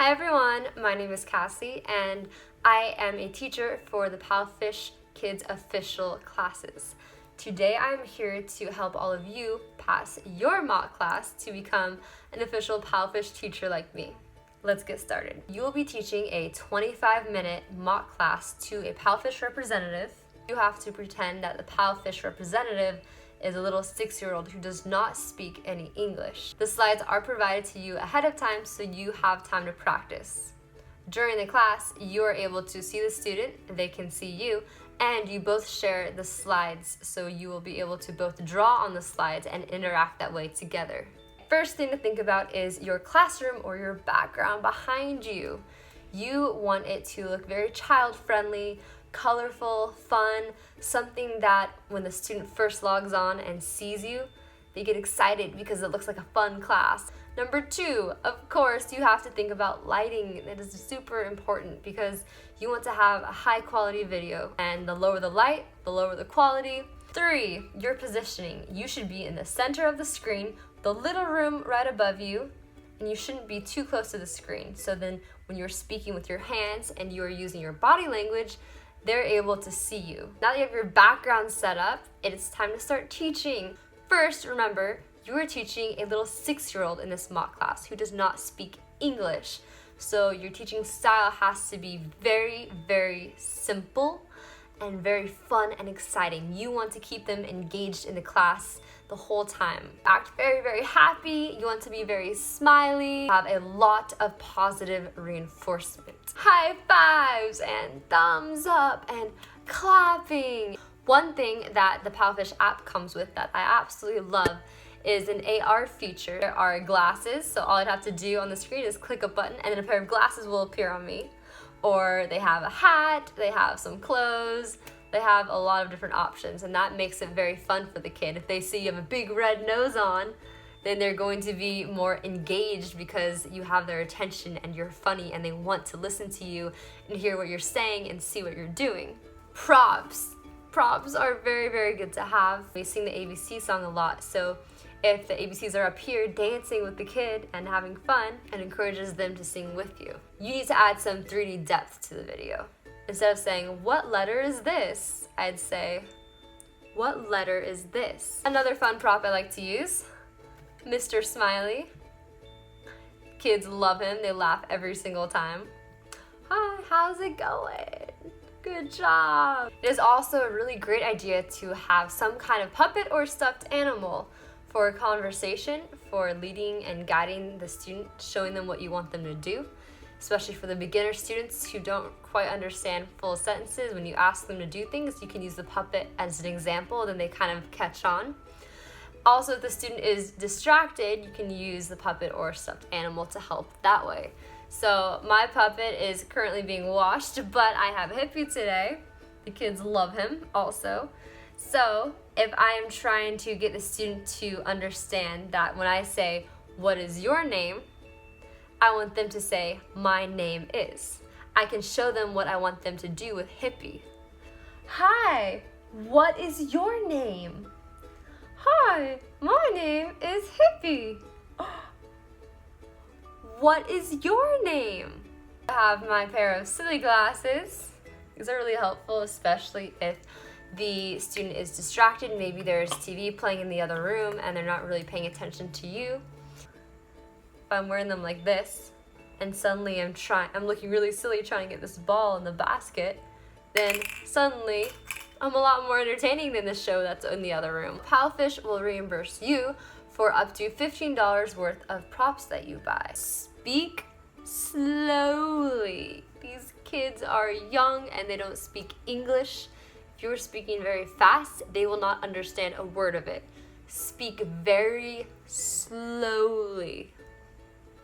Hi everyone, my name is Cassie and I am a teacher for the PalFish Kids official classes. Today I'm here to help all of you pass your mock class to become an official PalFish teacher like me. Let's get started. You will be teaching a 25-minute mock class to a PalFish representative. You have to pretend that the PalFish representative is a little 6-year-old who does not speak any English. The slides are provided to you ahead of time so you have time to practice. During the class, you are able to see the student, they can see you, and you both share the slides so you will be able to both draw on the slides and interact that way together. First thing to think about is your classroom or your background behind you. You want it to look very child-friendly, colorful, fun, something that when the student first logs on and sees you, they get excited because it looks like a fun class. Number 2, of course, you have to think about lighting. That is super important because you want to have a high quality video, and the lower the light, the lower the quality. 3, your positioning. You should be in the center of the screen, the little room right above you, and you shouldn't be too close to the screen. So then when you're speaking with your hands and you are using your body language, they're able to see you. Now that you have your background set up, it is time to start teaching. First, remember, you are teaching a little 6-year-old in this mock class who does not speak English. So your teaching style has to be very, very simple and very fun and exciting. You want to keep them engaged in the class the whole time. Act very, very happy. You want to be very smiley. Have a lot of positive reinforcement. High fives and thumbs up and clapping. One thing that the PalFish app comes with that I absolutely love is an AR feature. There are glasses, so all I'd have to do on the screen is click a button and then a pair of glasses will appear on me. Or they have a hat, they have some clothes, they have a lot of different options, and that makes it very fun for the kid. If they see you have a big red nose on, then they're going to be more engaged because you have their attention and you're funny and they want to listen to you and hear what you're saying and see what you're doing. Props. Props are very, very good to have. We sing the ABC song a lot, so if the ABCs are up here dancing with the kid and having fun, it encourages them to sing with you. You need to add some 3D depth to the video. Instead of saying, "What letter is this?" I'd say, "What letter is this?" Another fun prop I like to use, Mr. Smiley. Kids love him, they laugh every single time. "Hi, how's it going? Good job." It is also a really great idea to have some kind of puppet or stuffed animal for conversation, for leading and guiding the student, showing them what you want them to do, especially for the beginner students who don't quite understand full sentences. When you ask them to do things, you can use the puppet as an example, then they kind of catch on. Also, if the student is distracted, you can use the puppet or stuffed animal to help that way. So my puppet is currently being washed, but I have Hippie today. The kids love him also. So if I am trying to get the student to understand that when I say, "What is your name?" I want them to say, "My name is." I can show them what I want them to do with Hippie. "Hi, what is your name?" "Hi, my name is Hippie." "What is your name?" I have my pair of silly glasses. These are really helpful, especially if the student is distracted. Maybe there's TV playing in the other room and they're not really paying attention to you. If I'm wearing them like this and suddenly I'm looking really silly trying to get this ball in the basket, then suddenly I'm a lot more entertaining than the show that's in the other room. PalFish will reimburse you for up to $15 worth of props that you buy. Speak slowly. These kids are young and they don't speak English. If you're speaking very fast, they will not understand a word of it. Speak very slowly.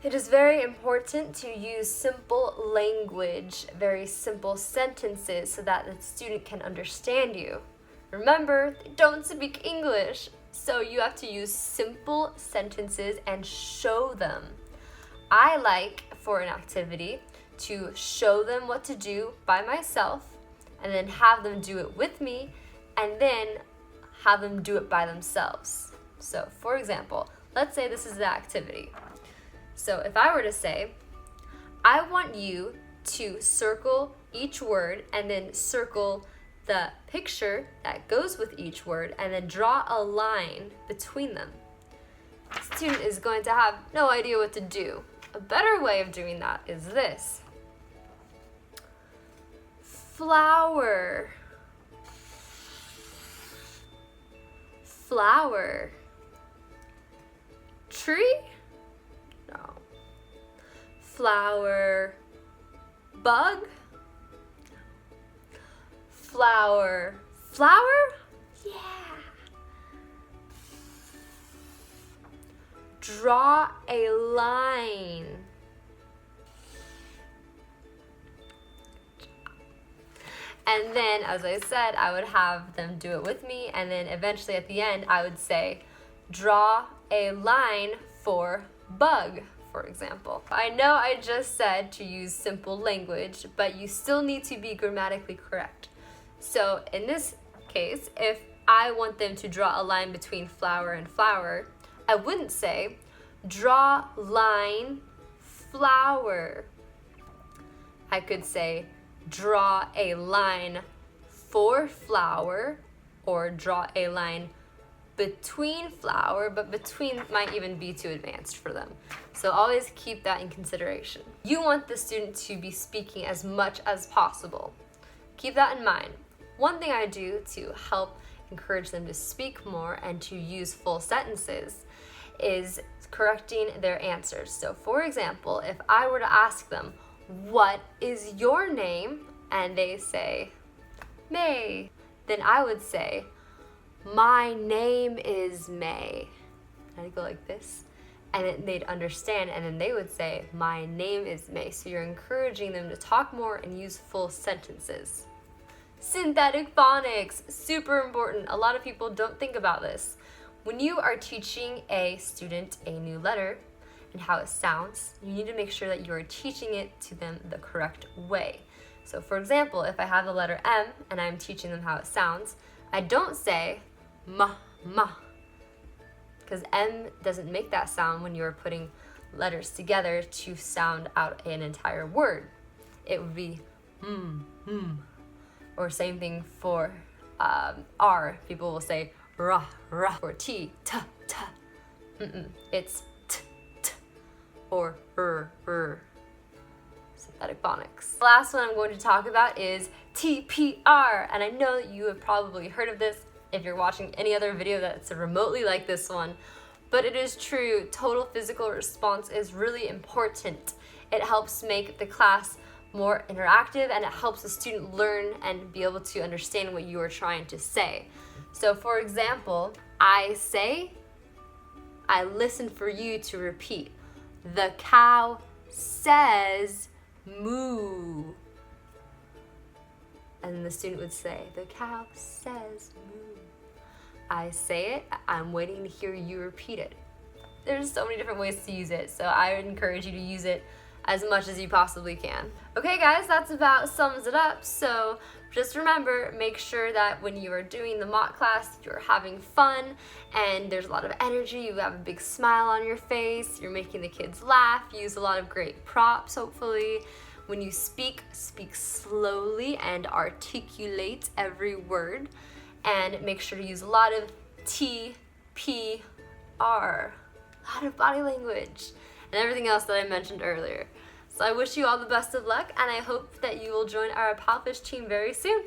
It is very important to use simple language, very simple sentences so that the student can understand you. Remember, they don't speak English, so you have to use simple sentences and show them. I like, for an activity, to show them what to do by myself and then have them do it with me and then have them do it by themselves. So, for example, let's say this is the activity. So if I were to say, I want you to circle each word and then circle the picture that goes with each word and then draw a line between them. The student is going to have no idea what to do. A better way of doing that is this. Flower. Flower. Tree? No. Flower. Bug? Flower. Flower? Yeah. Draw a line. And then, as I said, I would have them do it with me, and then eventually at the end, I would say, draw a line for bug, for example. I know I just said to use simple language, but you still need to be grammatically correct. So in this case, if I want them to draw a line between flower and flower, I wouldn't say, draw line flower. I could say, draw a line for flower, or draw a line between flower, but between might even be too advanced for them. So always keep that in consideration. You want the student to be speaking as much as possible. Keep that in mind. One thing I do to help encourage them to speak more and to use full sentences is correcting their answers. So for example, if I were to ask them, what is your name? And they say, May. Then I would say, my name is May. And I'd go like this, and then they'd understand, and then they would say, my name is May. So you're encouraging them to talk more and use full sentences. Synthetic phonics, super important. A lot of people don't think about this. When you are teaching a student a new letter and how it sounds, you need to make sure that you are teaching it to them the correct way. So for example, if I have the letter M and I'm teaching them how it sounds, I don't say ma, because M doesn't make that sound when you're putting letters together to sound out an entire word. It would be or same thing for R. People will say ra, or T, ta. It's t, or synthetic phonics. The last one I'm going to talk about is TPR, and I know that you have probably heard of this if you're watching any other video that's remotely like this one, but it is true. Total physical response is really important. It helps make the class more interactive, and it helps the student learn and be able to understand what you are trying to say. So for example, I say, I listen for you to repeat. The cow says moo. And the student would say, the cow says moo. I say it, I'm waiting to hear you repeat it. There's so many different ways to use it, so I would encourage you to use it as much as you possibly can. Okay guys, that's about sums it up. So just remember, make sure that when you are doing the mock class, you're having fun and there's a lot of energy, you have a big smile on your face, you're making the kids laugh, use a lot of great props hopefully. When you speak, speak slowly and articulate every word, and make sure to use a lot of TPR, a lot of body language, and everything else that I mentioned earlier. So I wish you all the best of luck, and I hope that you will join our PalFish team very soon.